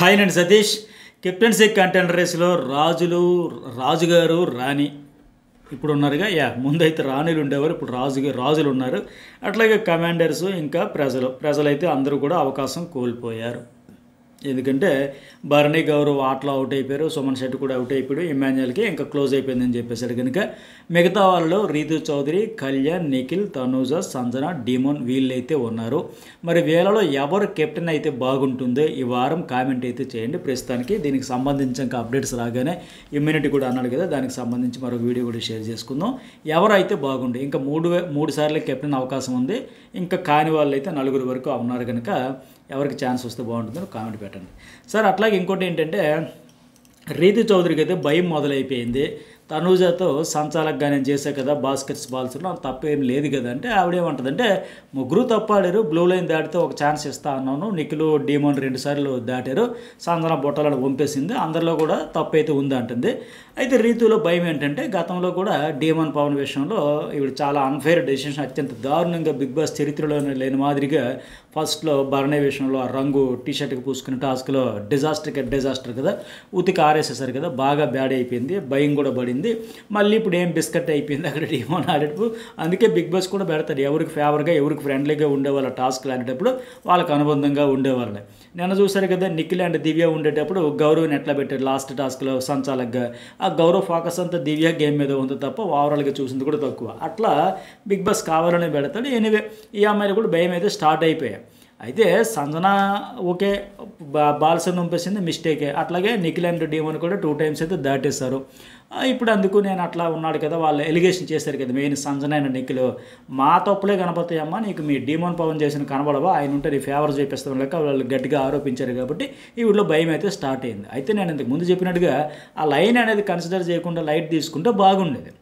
Hi అండి Satish. Captaincy contender రేస్లో రాజుగారు రాణి ఇప్పుడు ఉన్నారుగా. ముందైతే రాణులు ఉండేవారు, ఇప్పుడు రాజులు ఉన్నారు. అట్లాగే కమాండర్స్ ఇంకా ప్రజలైతే అందరూ కూడా అవకాశం కోల్పోయారు. ఎందుకంటే భరణి గౌరవ్ ఆటలో అవుట్ అయిపోయారు, సుమన్ శెట్టి కూడా అవుట్ అయిపోయాడు, ఇమాన్యుయల్కి ఇంకా క్లోజ్ అయిపోయిందని చెప్పేశాడు. కనుక మిగతా వాళ్ళలో రీతు చౌదరి, కళ్యాణ్, నిఖిల్, తనూజ, సంజన, డీమోన్ వీళ్ళైతే ఉన్నారు. మరి వీళ్ళలో ఎవరు కెప్టెన్ అయితే బాగుంటుందో ఈ వారం కామెంట్ అయితే చేయండి. ప్రస్తుతానికి దీనికి సంబంధించి ఇంకా అప్డేట్స్ రాగానే ఇమ్యూనిటీ కూడా అన్నాడు కదా, దానికి సంబంధించి మరొక వీడియో కూడా షేర్ చేసుకుందాం. ఎవరైతే బాగుండే ఇంకా మూడు సార్లు కెప్టెన్ అవకాశం ఉంది. ఇంకా కాని వాళ్ళు అయితే 4 వరకు ఉన్నారు. కనుక ఎవరికి ఛాన్స్ వస్తే బాగుంటుందో కామెంట్ పెట్టండి సార్. అట్లాగే ఇంకోటి ఏంటంటే రీతు చౌదరికి అయితే భయం మొదలైపోయింది. తనూజతో సంచాలకుగా నేను చేసా కదా బాస్కెట్స్ బాల్స్లో, తప్పేం లేదు కదా అంటే ఆవిడేమంటుందంటే ముగ్గురు తప్పాడారు, బ్లూ లైన్ దాటితే ఒక ఛాన్స్ ఇస్తా అన్నాను, నిఖిల్, డీమోన్ 2 సార్లు దాటారు, సంజన బొట్టలను పంపేసింది, అందరిలో కూడా తప్పు అయితే ఉంది అంటుంది. అయితే రీతులో భయం ఏంటంటే గతంలో కూడా డీమోన్ పవన్ విషయంలో ఇవి చాలా అన్ఫెయిర్ డెసిషన్, అత్యంత దారుణంగా బిగ్ బాస్ చరిత్రలో లేని మాదిరిగా ఫస్ట్లో భరణి విషయంలో ఆ రంగు టీషర్ట్కి పూసుకునే టాస్క్లో డిజాస్టర్ కదా, ఉతికి ఆరేసేసారు కదా, బాగా బ్యాడ్ అయిపోయింది, భయం కూడా పడింది. మళ్ళీ ఇప్పుడు ఏం బిస్కెట్ అయిపోయింది అక్కడ డీమోన్ ఆడేటప్పుడు. అందుకే బిగ్ బాస్ కూడా పెడతాడు ఎవరికి ఫేవర్గా ఎవరికి ఫ్రెండ్లీగా ఉండేవాళ్ళ టాస్క్లు ఆడేటప్పుడు వాళ్ళకి అనుబంధంగా ఉండేవాళ్ళే. నిన్న చూసారు కదా నిఖిల్ అండ్ దివ్య ఉండేటప్పుడు గౌరవ్ని ఎట్లా పెట్టాడు లాస్ట్ టాస్క్లో సంచాలకుగా. ఆ గౌరవ్ ఫోకస్ అంతా దివ్య గేమ్ మీద ఉంది తప్ప ఓవరాల్గా చూసింది కూడా తక్కువ. అట్లా బిగ్ బాస్ కావాలనే పెడతాడు. ఎనీవే ఈ అమ్మాయిలు కూడా భయం అయితే స్టార్ట్ అయిపోయాయి. అయితే సంజన ఓకే బాల్స్ పంపేసింది, మిస్టేకే. అట్లాగే నిఖిల్ అండ్ డీమోన్ కూడా 2 టైమ్స్ అయితే దాటేశారు. ఇప్పుడు అందుకు నేను అట్లా ఉన్నాడు కదా, వాళ్ళు ఎలిగేషన్ చేశారు కదా మెయిన్ సంజన అండ్ నిఖిల్, మా తప్పులే కనపడతాయమ్మా నీకు, మీ డీమోన్ పవన్ చేసిన కనబడవా, ఆయన ఉంటే నీ ఫేవర్ చేపిస్తాం లేక వాళ్ళు గట్టిగా ఆరోపించారు. కాబట్టి ఈ వీళ్ళు భయం అయితే స్టార్ట్ అయింది. అయితే నేను ఇంతకు ముందు చెప్పినట్టుగా ఆ లైన్ అనేది కన్సిడర్ చేయకుండా లైట్ తీసుకుంటే బాగుండేది.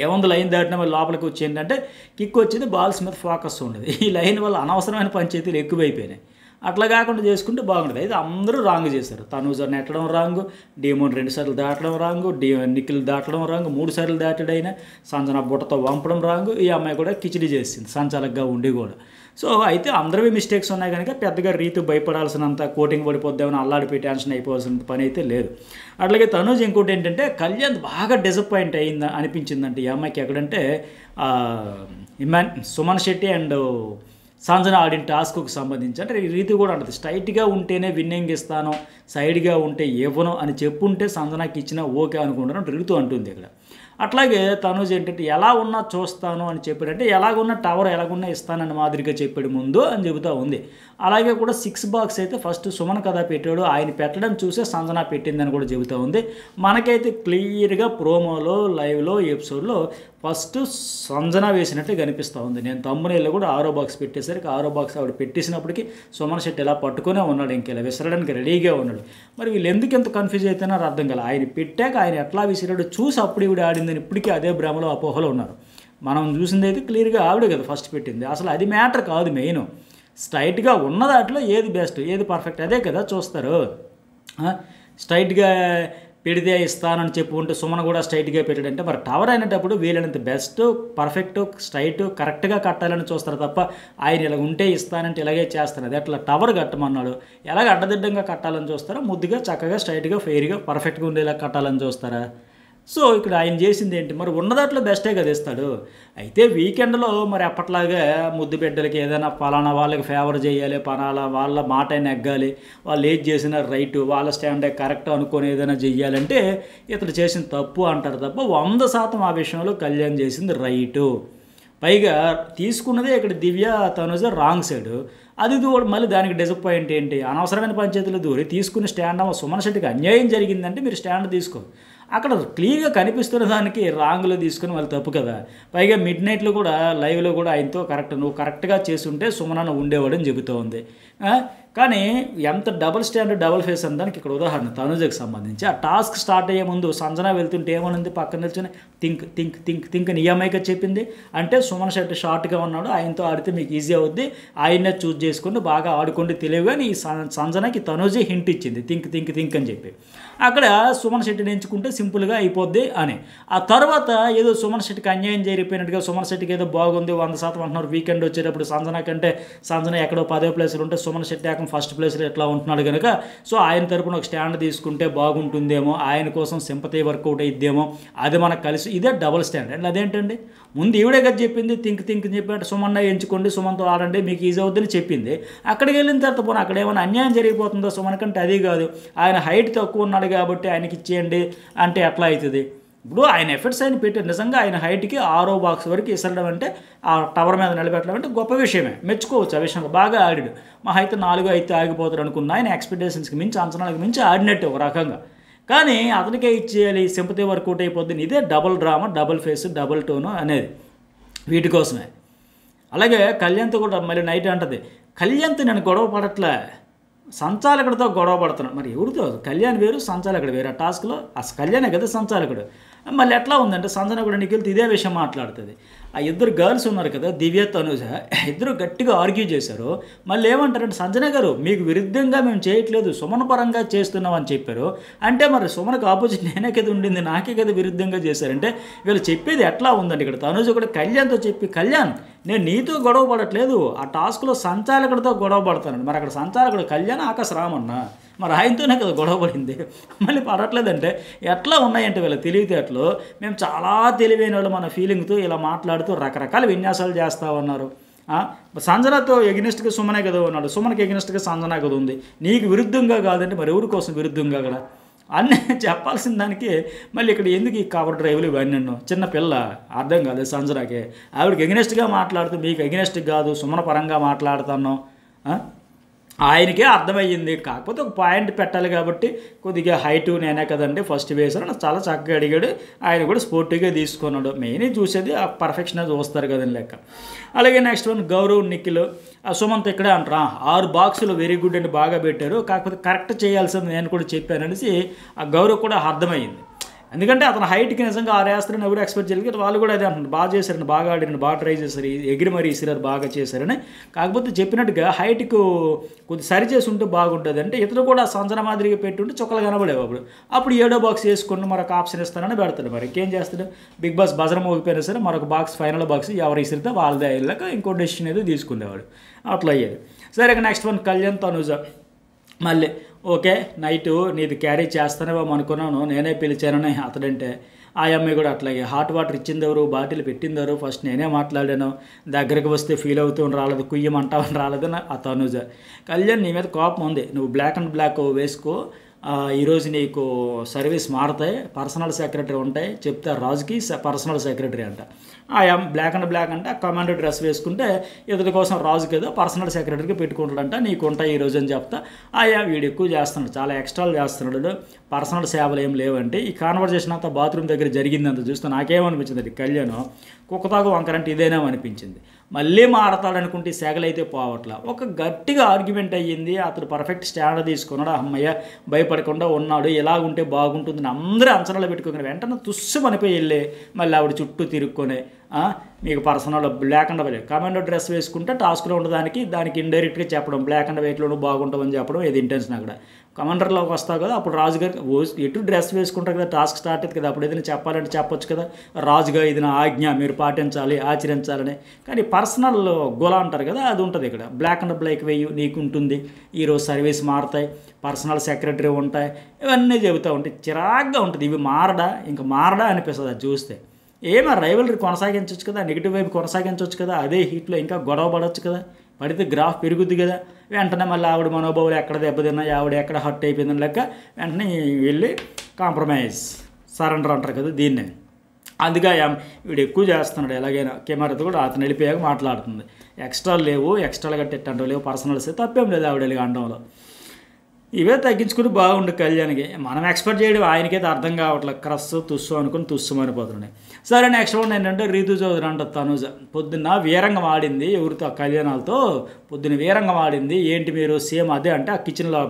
ఏముంది లైన్ దాటిన వాళ్ళు లోపలికి వచ్చి ఏంటంటే కిక్ వచ్చింది, బాల్స్ మీద ఫోకస్ ఉండదు. ఈ లైన్ వల్ల అనవసరమైన పంచాయతీలు ఎక్కువైపోయినాయి. అట్లా కాకుండా చేసుకుంటే బాగుంటుంది. అయితే అందరూ రాంగ్ చేశారు. తనూజ నెట్టడం రాంగ్, డీమోన్ 2 సార్లు దాటడం రాంగ్, నిఖిల్ దాటడం రాంగ్, 3 సార్లు దాటాడైనా, సంజన బుట్టతో వంపడం రాంగ్, ఈ అమ్మాయి కూడా కిచిడి చేసింది సంచాలకుగా ఉండి కూడా. సో అయితే అందరివి మిస్టేక్స్ ఉన్నాయి కనుక పెద్దగా రీతు భయపడాల్సినంత కోటింగ్ పడిపోద్దామని అల్లాడిపోయి టెన్షన్ అయిపోవాల్సిన పని అయితే లేదు. అట్లాగే తనూజ ఇంకోటి ఏంటంటే కళ్యాణ్ బాగా డిసప్పాయింట్ అనిపించిందంటే ఈ అమ్మాయికి ఎక్కడంటే సుమన్ శెట్టి అండ్ సంజన ఆడిన టాస్క్కు సంబంధించి. అంటే ఈ రీతి కూడా ఉంటుంది, స్ట్రైట్గా ఉంటేనే విన్నింగ్ ఇస్తాను, సైడ్గా ఉంటే ఇవ్వను అని చెప్పుంటే సంజనకి ఇచ్చినా ఓకే అనుకుంటాను రీతు అంటుంది ఇక్కడ. అట్లాగే తనూజ ఏంటంటే ఎలా ఉన్నా చూస్తాను అని చెప్పాడంటే ఎలాగున్న టవర్ ఎలాగున్నా ఇస్తానని మాదిరిగా చెప్పాడు ముందు అని చెబుతూ ఉంది. అలాగే కూడా 6 బాక్స్ అయితే ఫస్ట్ సుమన్ కదా పెట్టాడు, ఆయన పెట్టడం చూసే సంజన పెట్టిందని కూడా చెబుతూ ఉంది. మనకైతే క్లియర్గా ప్రోమోలో లైవ్లో ఎపిసోడ్లో ఫస్ట్ సంజన వేసినట్టే కనిపిస్తూ ఉంది. నేను తమ్మునేళ్ళు కూడా 6వ బాక్స్ పెట్టేసరికి 6వ బాక్స్ ఆవిడ పెట్టేసినప్పటికీ సుమన్ శెట్టి ఎలా పట్టుకునే ఉన్నాడు, ఇంకెలా విసరడానికి రెడీగా ఉన్నాడు. మరి వీళ్ళు ఎందుకు ఎంత కన్ఫ్యూజ్ అవుతున్నారో అర్థం కాలేదు. ఆయన పెట్టాక ఆయన ఎట్లా విసిరాడు చూసి అప్పుడు ఇవిడ ఆడిందని ఇప్పటికీ అదే భ్రమలో అపోహలో ఉన్నారు. మనం చూసింది అయితే క్లియర్గా ఆవిడే కదా ఫస్ట్ పెట్టింది. అసలు అది మ్యాటర్ కాదు, మెయిన్ స్ట్రైట్గా ఉన్న దాంట్లో ఏది బెస్ట్ ఏది పర్ఫెక్ట్ అదే కదా చూస్తారు. స్ట్రైట్గా పెడితే ఇస్తానని చెప్పుకుంటే సుమన్ కూడా స్ట్రైట్గా పెట్టాడంటే మరి టవర్ అయినప్పుడు వీళ్ళంత బెస్ట్ పర్ఫెక్ట్ స్ట్రైట్ కరెక్ట్గా కట్టాలని చూస్తారు తప్ప ఆయన ఇలా ఉంటే ఇస్తానంటే ఇలాగే చేస్తారు. అది అట్లా టవర్ కట్టమన్నాడు, ఎలాగ అడ్డదిడ్డంగా కట్టాలని చూస్తారా, ముద్దుగా చక్కగా స్ట్రైట్గా ఫెయిర్గా పర్ఫెక్ట్గా ఉండేలా కట్టాలని చూస్తారా? సో ఇక్కడ ఆయన చేసింది ఏంటి, మరి ఉన్నదాంట్లో బెస్టే కదా ఇస్తాడు. అయితే వీకెండ్లో మరి అప్పట్లాగా ముద్దు బిడ్డలకి ఏదైనా పలానా వాళ్ళకి ఫేవర్ చేయాలి, పలానా వాళ్ళ మాట నెగ్గాలి, వాళ్ళు ఏది చేసినా రైటు, వాళ్ళ స్టాండే కరెక్ట్ అనుకొని ఏదైనా చెయ్యాలంటే ఇతడు చేసిన తప్పు అంటారు తప్ప 100% ఆ విషయంలో కళ్యాణ్ చేసింది రైటు. పైగా తీసుకున్నదే ఇక్కడ దివ్య తనుజ రాంగ్ సైడు. అది కూడా మళ్ళీ దానికి డిసప్పాయింట్ ఏంటి, అనవసరమైన పంచాయతీలు దూరి తీసుకుని స్టాండ్ సుమన్ శెట్టికి అన్యాయం జరిగిందంటే మీరు స్టాండ్ తీసుకో. అక్కడ క్లియర్గా కనిపిస్తున్న దానికి రాంగ్లో తీసుకుని వాళ్ళు తప్పు కదా. పైగా మిడ్ నైట్లో కూడా లైవ్లో కూడా ఆయనతో నువ్వు కరెక్ట్గా చేస్తుంటే సుమనన్న ఉండేవాడని చెబుతూ ఉంది. కానీ ఎంత డబుల్ స్టాండ్ డబుల్ ఫేస్ అని దానికి ఇక్కడ ఉదాహరణ తనుజకి సంబంధించి. ఆ టాస్క్ స్టార్ట్ అయ్యే ముందు సంజన వెళ్తుంటే ఏమనుంది పక్కన నిల్చొని థింక్ అని ఈఎంఐగా చెప్పింది. అంటే సుమన్ శెట్టి షార్ట్గా ఉన్నాడు, ఆయనతో ఆడితే మీకు ఈజీ అవుద్ది, ఆయన్నే చూస్ చేసుకుంటూ బాగా ఆడుకుంటూ తెలియగానే ఈ సంజనకి తనుజే హింట్ ఇచ్చింది థింక్ అని చెప్పి. అక్కడ సుమన్ శెట్టిని ఎంచుకుంటే సింపుల్గా అయిపోద్ది అని. ఆ తర్వాత ఏదో సుమన్ శెట్టికి అన్యాయం జరిగిపోయినట్టుగా సుమన్ శెట్టికి ఏదో బాగుంది 100% అంటున్నారు. వీకెండ్ వచ్చేటప్పుడు సంజన కంటే సంజన ఎక్కడో 10వ ప్లేస్లో ఉంటే సుమన్ శెట్టి ఏకం ఫస్ట్ ప్లేస్లో ఎట్లా ఉంటున్నాడు కనుక సో ఆయన తరపున ఒక స్టాండ్ తీసుకుంటే బాగుంటుందేమో, ఆయన కోసం సింపతి వర్కౌట్ అయిద్దేమో, అది మనకు కలిసి ఇదే డబుల్ స్టాండ్ అండి. అదేంటండి, ముందు ఈవిడే కదా చెప్పింది థింక్ అని చెప్పి సుమన్న ఎంచుకోండి, సుమన్తో ఆడండి మీకు ఈజీ అవుద్దని చెప్పింది. అక్కడికి వెళ్ళిన తర్వాత పోనీ అక్కడ ఏమైనా అన్యాయం జరిగిపోతుందో సుమన్ కంటే, అది కాదు ఆయన హైట్ తక్కువ ఉన్నాడు కాబట్టి ఆయనకి ఇచ్చేయండి అంటే ఎట్లా అవుతుంది? ఇప్పుడు ఆయన ఎఫర్ట్స్ ఆయన పెట్టారు, నిజంగా ఆయన హైట్కి 6వ బాక్స్ వరకు ఇసరడం అంటే ఆ టవర్ మీద నిలబెట్టడం అంటే గొప్ప విషయమే, మెచ్చుకోవచ్చు. ఆ విషయంలో బాగా ఆడాడు. మా అయితే 4 అయితే ఆగిపోతాడు అనుకున్నా, ఆయన ఎక్స్పెక్టేషన్స్కి మించి అంచనాలకు మించి ఆడినట్టు ఒక రకంగా. కానీ అతనికే ఇచ్చేయాలి, సింపతి వర్కౌట్ అయిపోద్ది. ఇదే double drama, double face, double tone అనేది వీటి కోసమే. అలాగే కళ్యాణ్తో కూడా మళ్ళీ నైట్ అంటది, కళ్యాణ్తో నేను గొడవ పడట్లే, సంచాలకుడితో గొడవ పడుతున్నాడు. మరి ఎవరితో? కళ్యాణ్ వేరు, సంచాలకుడు వేరు. ఆ టాస్క్లో అసలు కళ్యాణే కదా సంచాలకుడు. మళ్ళీ ఎట్లా ఉందంటే సంజన కూడా నిఖిల్తో ఇదే విషయం మాట్లాడుతుంది. ఆ ఇద్దరు గర్ల్స్ ఉన్నారు కదా, దివ్య తనుజ, ఇద్దరు గట్టిగా ఆర్గ్యూ చేశారు. మళ్ళీ ఏమంటారంటే, సంజన గారు మీకు విరుద్ధంగా మేము చేయట్లేదు, సుమన్ పరంగా చేస్తున్నాం అని చెప్పారు. అంటే మరి సుమన్కి ఆపోజిట్ నేనే కదా ఉండింది, నాకే కదా విరుద్ధంగా చేశారంటే వీళ్ళు చెప్పేది ఎట్లా ఉందండి. ఇక్కడ తనుజ కూడా కళ్యాణ్తో చెప్పి, కళ్యాణ్ నేను నీతో గొడవ పడట్లేదు, ఆ టాస్క్లో సంచాలకుడితో గొడవ పడతానండి. మరి అక్కడ సంచాలకుడు కళ్యాణ్, ఆకాశ రామన్న, మరి ఆయనతోనే కదా గొడవ పడింది, మళ్ళీ పడట్లేదంటే ఎట్లా ఉన్నాయంటే వీళ్ళ తెలివితేటలు. మేము చాలా తెలివైన వాళ్ళు మన ఫీలింగ్తో ఇలా మాట్లాడుతూ రకరకాల విన్యాసాలు చేస్తూ ఉన్నారు. సంజనతో ఎగ్నెస్ట్గా సుమనే కదా ఉన్నాడు, సుమన్కి ఎగ్నెస్ట్గా సంజన కదా ఉంది. నీకు విరుద్ధంగా కాదంటే మరి ఎవరి కోసం విరుద్ధంగా కూడా అన్నీ చెప్పాల్సిన దానికి మళ్ళీ ఇక్కడ ఎందుకు ఈ కవర్ డ్రైవ్లు ఇవన్నీ? చిన్న పిల్ల అర్థం కాదు సంజనకి. ఆవిడకి ఎగ్నెస్ట్గా మాట్లాడుతూ మీకు ఎగ్నెస్ట్గా కాదు సుమన పరంగా మాట్లాడుతున్నాం ఆయనకే అర్థమయ్యింది. కాకపోతే ఒక పాయింట్ పెట్టాలి కాబట్టి కొద్దిగా హైటు నేనే కదండి ఫస్ట్ వేసాను, చాలా చక్కగా అడిగాడు. ఆయన కూడా స్పోర్టివ్గా తీసుకున్నాడు. మెయిన్ చూసేది ఆ పర్ఫెక్షన్ చూస్తారు కదండి లెక్క. అలాగే నెక్స్ట్ వన్ గౌరవ్, నిఖిల్, సుమంత్ ఇక్కడే అంటారా 6 బాక్సులు వెరీ గుడ్ అని బాగా పెట్టారు, కాకపోతే కరెక్ట్ చేయాల్సింది నేను కూడా చెప్పాను అనేసి ఆ గౌరవ్ కూడా అర్థమైంది. ఎందుకంటే అతను హైట్కి నిజంగా 6 వేస్తారని ఎవరు ఎక్స్పెక్ట్ చేయలేదు. వాళ్ళు కూడా అదే అంటున్నారు, బాగా చేశారని, బాగా ఆడిరని, బాగా ట్రై చేశారు, ఎగిరి మరీ ఇసిరారు, బాగా చేశారని. కాకపోతే చెప్పినట్టుగా హైట్కు కొద్ది సరి చేసి ఉంటే బాగుంటుంది. అంటే ఇతను కూడా సంచన మాదిరిగా పెట్టుంటే చుక్కలు కనబడేవి. అప్పుడు 7వ బాక్స్ వేసుకుని మరొక ఆప్షన్ ఇస్తానని పెడతాడు. మరి ఇంకేం చేస్తాడు? బిగ్ బాస్ బజరం మోగిపోయినా సరే మరొక బాక్స్, ఫైనల్ బాక్స్ ఎవరు ఇసిరితే వాళ్ళదే అయ్యేలాక ఇంకో డెసిషన్ ఏదో తీసుకునేవాడు. అట్లా అయ్యేది. సరే నెక్స్ట్ వన్ కళ్యాణ్, తనుజ. మళ్ళీ ఓకే నైటు నీది క్యారీ చేస్తానేమో అనుకున్నాను, నేనే పిలిచానని అతడంటే ఆ అమ్మాయి కూడా అట్లాగే హాట్ వాటర్ ఇచ్చిందెవరు, బాటిల్ పెట్టిందెవరు, ఫస్ట్ నేనే మాట్లాడాను, దగ్గరికి వస్తే ఫీల్ అవుతూ రాలేదు, కుయ్యమంటావని రాలేదని ఆ తనుజ. కళ్యాణ్ నీ మీద కోపం ఉంది, నువ్వు బ్లాక్ అండ్ బ్లాక్ వేసుకో, ఈరోజు నీకు సర్వీస్ మారుతాయి, పర్సనల్ సెక్రటరీ ఉంటాయి, చెప్తారు రాజుకి పర్సనల్ సెక్రటరీ అంట. బ్లాక్ అండ్ బ్లాక్ అంటే కమాండో డ్రెస్ వేసుకుంటే ఇతడి కోసం రాజుకి ఏదో పర్సనల్ సెక్రటరీకి పెట్టుకుంటాడంట, నీకు ఉంటాయి ఈరోజు అని చెప్తా. వీడు ఎక్కువ చేస్తున్నాడు, చాలా ఎక్స్ట్రాలు చేస్తున్నాడు, పర్సనల్ సేవలు ఏం లేవంటే. ఈ కాన్వర్జేషన్ అంతా బాత్రూమ్ దగ్గర జరిగిందంత చూస్తే నాకేమనిపించింది, కళ్యాణ్ కుక్కతాకు వంకరంటే ఇదేనా అనిపించింది. మళ్ళీ మారతాడనుకుంటే సెగలైతే పోవట్లా. ఒక గట్టిగా ఆర్గ్యుమెంట్ అయ్యింది, అతను పర్ఫెక్ట్ స్టాండ్ తీసుకున్నాడు, అమ్మయ్య భయపడకుండా ఉన్నాడు, ఎలాగుంటే బాగుంటుందని అందరూ అంచనాలు పెట్టుకుని వెంటనే తుస్సుమనిపోయి వెళ్ళి మళ్ళీ ఆవిడ చుట్టూ తిరుక్కొని మీకు personal black and white commando dress వేసుకుంటే టాస్క్లో ఉండడానికి దానికి ఇండైరెక్ట్గా చెప్పడం, బ్లాక్ అండ్ వైట్లోనూ బాగుంటామని చెప్పడం, ఇది ఇంటెన్షన్. అక్కడ కమాండర్లోకి వస్తావు కదా, అప్పుడు రాజుగారికి ఎటు డ్రెస్ వేసుకుంటారు కదా, టాస్క్ స్టార్ట్ అవుతుంది కదా, అప్పుడు ఏదైనా చెప్పాలంటే చెప్పొచ్చు కదా, రాజుగా ఇది నా ఆజ్ఞ, మీరు పాటించాలి, ఆచరించాలని. కానీ పర్సనల్ గోల అంటారు కదా, అది ఉంటుంది ఇక్కడ. బ్లాక్ అండ్ బ్లాక్ వేయు, నీకు ఉంటుంది, ఈరోజు సర్వీస్ మారుతాయి, పర్సనల్ సెక్రటరీ ఉంటాయి, ఇవన్నీ చెబుతూ ఉంటాయి, చిరాగ్గా ఉంటుంది. ఇవి మారడా అనిపిస్తుంది అది చూస్తే. ఏమో రైవలరీ కొనసాగించవచ్చు కదా, నెగిటివ్ వైపు కొనసాగించవచ్చు కదా, అదే హీట్లో ఇంకా గొడవ పడవచ్చు కదా, పడితే గ్రాఫ్ పెరుగుద్ది కదా. వెంటనే మళ్ళీ ఆవిడ మనోభావాలు ఎక్కడ దెబ్బతిన్నా, ఆవిడ ఎక్కడ హర్ట్ అయిపోయిందని లెక్క వెంటనే వెళ్ళి కాంప్రమైజ్, సరెండర్ అంటారు కదా దీన్నే. అందుకే వీడు ఎక్కువ చేస్తున్నాడు, ఎలాగైనా కెమెరాతో కూడా అతను వెళ్ళిపోయాక మాట్లాడుతుంది. ఎక్స్ట్రాలు లేవు, ఎక్స్ట్రాలుగా తిట్టంటూ లేవు, పర్సనల్స్ తప్పేం లేదు ఆవిడ వెళ్ళి అనడంలో. ఇవే తగ్గించుకుని బాగుండు కళ్యాణ్కి. మనం ఎక్స్పెక్ట్ చేయడం ఆయనకైతే అర్థం కావట్లేదు, క్రస్ తుస్సు అనుకుని తుస్సుమనిపోతున్నాయి. సరే నెక్స్ట్ వన్ ఏంటంటే రీతు చౌదరి అంట తనుజ. పొద్దున్న వీరంగం ఆడింది ఎవరితో, కళ్యాణాలతో పొద్దున్న వీరంగం ఆడింది. ఏంటి మీరు సేమ్ అదే అంటే ఆ కిచెన్లో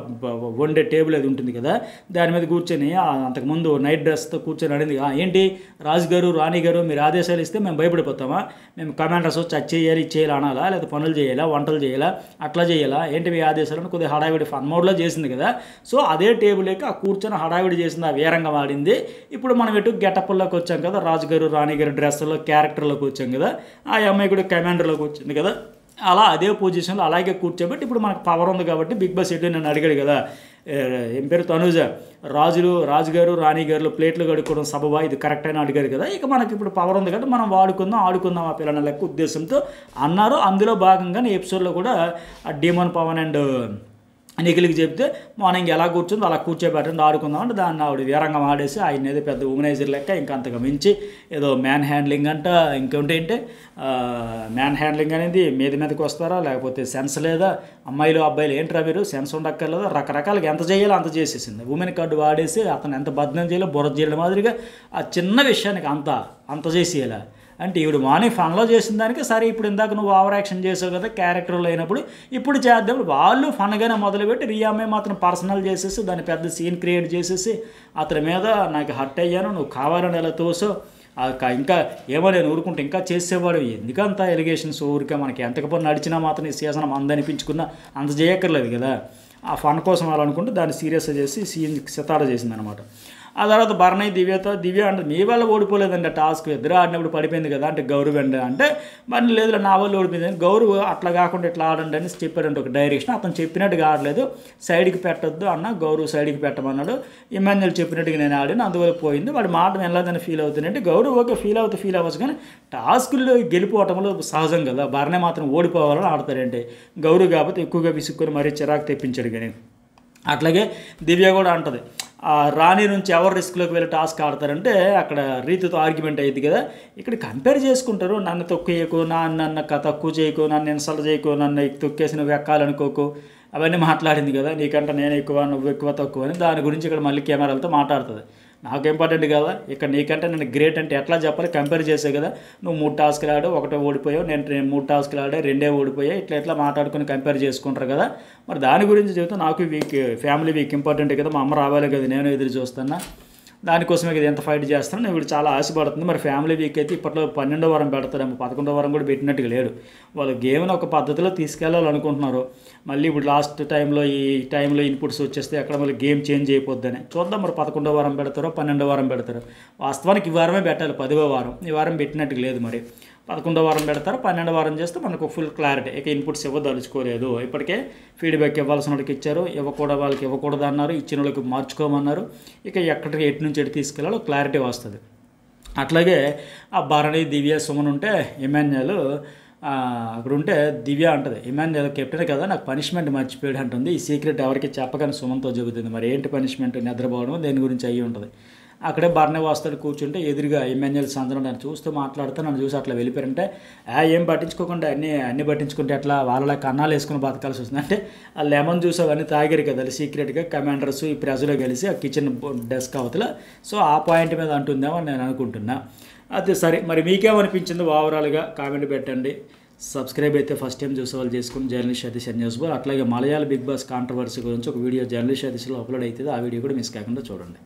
వండే టేబుల్ అది ఉంటుంది కదా, దాని మీద కూర్చొని అంతకుముందు నైట్ డ్రెస్తో కూర్చొని ఆడింది. ఏంటి రాజుగారు, రాణి గారు మీరు ఆదేశాలు ఇస్తే మేము భయపడిపోతామా, మేము కమాండర్స్ వచ్చి అది చేయాలి, ఇది చేయాలి అనాలా, లేదా పనులు చేయాలా, వంటలు చేయాలా, అట్లా చేయాలా, ఏంటి మీ ఆదేశాలను కొద్దిగా హడావిడి ఫన్ మోడ్లో చేసింది కదా. సో అదే టేబుల్ ఎక్కి ఆ కూర్చొని హడావిడి చేసింది, ఆ వీరంగం ఆడింది. ఇప్పుడు మనం ఎటు గెటప్లోకి వచ్చాం కదా, రాజుగారు రాణి గారు డ్రెస్లో క్యారెక్టర్లోకి వచ్చాం కదా, ఆ అమ్మాయి కూడా కమాండర్లోకి వచ్చింది కదా, అలా అదే పొజిషన్లో అలాగే కూర్చోబెట్టి ఇప్పుడు మనకు పవర్ ఉంది కాబట్టి బిగ్ బాస్ ఎటు నన్ను అడిగాడు కదా, ఏం పేరు తనుజ, రాజుగారు రాణి గారు ప్లేట్లు కడుక్కోవడం సబబా, ఇది కరెక్ట్ అని అడిగారు కదా, ఇక మనకి ఇప్పుడు పవర్ ఉంది కాబట్టి మనం ఆడుకుందాం ఆ పిల్లల లెక్క ఉద్దేశంతో అన్నారు. అందులో భాగంగానే ఎపిసోడ్లో కూడా ఆ డీమన్ పవన్ అండ్ నిఖిల్కి చెప్తే మార్నింగ్ ఎలా కూర్చుందో అలా కూర్చోబెట్టండి ఆడుకుందాం అంటే దాన్ని ఆవిడ వీరంగం ఆడేసి ఆయన ఏదో పెద్ద ఉమనైజర్ లెక్క ఇంకా అంతగా మించి ఏదో మ్యాన్ హ్యాండ్లింగ్ అంట, ఇంకొంటి ఏంటి మ్యాన్ హ్యాండ్లింగ్ అనేది మీదకి వస్తారా, లేకపోతే సెన్స్ లేదా, అమ్మాయిలు అబ్బాయిలు ఏంట్రా మీరు సెన్స్ ఉండక్కర్లేదా, రకరకాలుగా ఎంత చేయాలో అంత చేసేసింది. ఉమెన్ కార్డు వాడేసి అతను ఎంత బద్దం చేయాలో బుర్ర చేయడం మాదిరిగా ఆ చిన్న విషయానికి అంత చేసేయాల అంటే ఈవిడ మార్నింగ్ ఫన్లో చేసిన దానికి సరే ఇప్పుడు ఇందాక నువ్వు ఓవర్ యాక్షన్ చేసావు కదా క్యారెక్టర్లో అయినప్పుడు ఇప్పుడు చేద్దాం, వాళ్ళు ఫన్గానే మొదలుపెట్టి రియామే మాత్రం పర్సనల్ చేసేసి దాన్ని పెద్ద సీన్ క్రియేట్ చేసేసి అతని మీద నాకు హర్ట్ అయ్యాను, నువ్వు కావాలని ఎలా తోసో ఇంకా ఏమో నేను ఊరుకుంటే ఇంకా చేసేవాడు, ఎందుకంత ఎలిగేషన్స్ ఊరికే మనకి ఎంతకపోతే నడిచినా మాత్రం ఈ సీజన్ మందనిపించుకున్నా అంత చేయక్కర్లేదు కదా, ఆ ఫన్ కోసం అలా అనుకుంటే దాన్ని సీరియస్గా చేసి సీన్ సితార చేసింది అనమాట. ఆ తర్వాత భరణి దివ్య అంటే మీ వల్ల ఓడిపోలేదండి టాస్క్, ఇద్దరు ఆడినప్పుడు పడిపోయింది కదా అంటే గౌరవ్ అండి అంటే మరి లేదు నా వల్ల ఓడిపోయింది, గౌరవ్ అట్లా కాకుండా ఇట్లా ఆడండి అని చెప్పాడంటే ఒక డైరెక్షన్, అతను చెప్పినట్టుగా ఆడలేదు, సైడ్కి పెట్టొద్దు అన్న గౌరవ్ సైడ్కి పెట్టమన్నాడు, ఇమాన్యుల్ చెప్పినట్టుగా నేను ఆడిన అందువల్ల పోయింది, వాడి మాట వెళ్ళదని ఫీల్ అవుతుందంటే గౌరవ్ ఓకే ఫీల్ అవ్వచ్చు కానీ టాస్కుల్లో గెలిపోవటంలో సహజం కదా, భరణి మాత్రం ఓడిపోవాలని ఆడతాడంటే గౌరవ్ కాకపోతే ఎక్కువగా విసుక్కుని మరీ చిరాకు తెప్పించాడు కానీ. అట్లాగే దివ్య కూడా అంటది రాణి నుంచి ఎవరు రిస్క్లోకి వెళ్ళి టాస్క్ ఆడతారంటే అక్కడ రీతితో ఆర్గ్యుమెంట్ అయ్యింది కదా, ఇక్కడ కంపేర్ చేసుకుంటారు, నన్ను తొక్కేయకు నన్ను తక్కువ చేయకు, నన్ను ఇన్సల్ట్ చేయకు, నన్ను తొక్కేసి నువ్వు ఎక్కాలనుకోకు అవన్నీ మాట్లాడింది కదా, నీకంటే నేను ఎక్కువ నువ్వు ఎక్కువ తక్కువ అని దాని గురించి ఇక్కడ మళ్ళీ కెమెరాలతో మాట్లాడుతుంది. నాకు ఇంపార్టెంట్ కదా ఇక్కడ నీకంటే నేను గ్రేట్ అంటే ఎట్లా చెప్పాలి, కంపేర్ చేసే కదా, నువ్వు 3 టాస్కులు ఆడావు 1 ఓడిపోయావు, నేను 3 టాస్కులు ఆడా 2 ఓడిపోయాయి, ఇట్లా మాట్లాడుకుని కంపేర్ చేసుకుంటారు కదా, మరి దాని గురించి చెబుతూ నాకు ఫ్యామిలీ వీక్ ఇంపార్టెంట్ కదా, మా అమ్మ రావాలి కదా నేను ఎదురు చూస్తున్నా, దానికోసమే కదా ఎంత ఫైట్ చేస్తాను ఇప్పుడు చాలా ఆశపడుతుంది. మరి ఫ్యామిలీ వీక్ అయితే ఇప్పట్లో 12వ వారం పెడతారేమో, 11వ వారం కూడా పెట్టినట్టుగా లేడు, వాళ్ళు గేమ్ని ఒక పద్ధతిలో తీసుకెళ్ళాలనుకుంటున్నారు. మళ్ళీ ఇప్పుడు లాస్ట్ ఈ టైంలో ఇన్పుట్స్ వచ్చేస్తే అక్కడ మళ్ళీ గేమ్ చేంజ్ అయిపోద్దని చూద్దాం. మరి 11వ వారం పెడతారో 12వ వారం పెడతారో, వాస్తవానికి ఈ వారమే పెట్టాలి 10వ వారం, ఈ వారం పెట్టినట్టుగా లేదు, మరి 11వ వారం పెడతారు 12వ వారం చేస్తే మనకు ఫుల్ క్లారిటీ, ఇక ఇన్పుట్స్ ఇవ్వదలుచుకోలేదు, ఇప్పటికే ఫీడ్బ్యాక్ ఇవ్వాల్సిన వాళ్ళకి ఇచ్చారు, వాళ్ళకి ఇవ్వకూడదు అన్నారు, ఇచ్చిన వాళ్ళకి మార్చుకోమన్నారు, ఇక ఎటు నుంచి ఎటు తీసుకెళ్ళాలో క్లారిటీ వస్తుంది. అట్లాగే ఆ భరణి దివ్య సుమన్ ఉంటే ఇమాన్యుల్ అక్కడ ఉంటే దివ్య అంటది ఇమాన్యుల్ కెప్టెన్ కదా నాకు పనిష్మెంట్ మర్చిపోయాడు అంటుంది, ఈ సీక్రెట్ ఎవరికి చెప్పగానే సుమన్తో చెబుతుంది, మరి ఏంటి పనిష్మెంట్ నిద్రపోవడం దేని గురించి అయ్యి ఉంటుంది. అక్కడే భరణి వస్తాడు కూర్చుంటే ఎదురుగా ఇమాన్యుల్ సంజన నన్ను చూస్తూ మాట్లాడుతూ నన్ను చూసి అట్లా వెళ్ళిపోయారంటే ఏం పట్టించుకోకుండా అన్నీ పట్టించుకుంటే అట్లా వాళ్ళ కన్నాలు వేసుకుని బతకాల్సి వస్తుంది. అంటే ఆ లెమన్ జ్యూస్ అవన్నీ తాగారు కదా సీక్రెట్గా కమాండర్స్ ఈ ప్రజలు కలిసి ఆ కిచెన్ డెస్క్ అవతల, సో ఆ పాయింట్ మీద అంటుందేమో నేను అనుకుంటున్నా. అదే సరే మరి మీకేమనిపించింది ఓవరాల్గా కామెంట్ పెట్టండి. సబ్స్క్రైబ్ అయితే ఫస్ట్ టైం చూసే వాళ్ళు చేసుకుని జర్నలిస్ట్ సతీష్ న్యూస్ బార్, అట్లాగే మలయాళ బిగ్ బాస్ కాంట్రవర్సీ గురించి ఒక వీడియో జర్నలిస్ట్ సతీష్లో అప్లోడ్ అవుతుంది, ఆ వీడియో కూడా మిస్ కాకుండా చూడండి.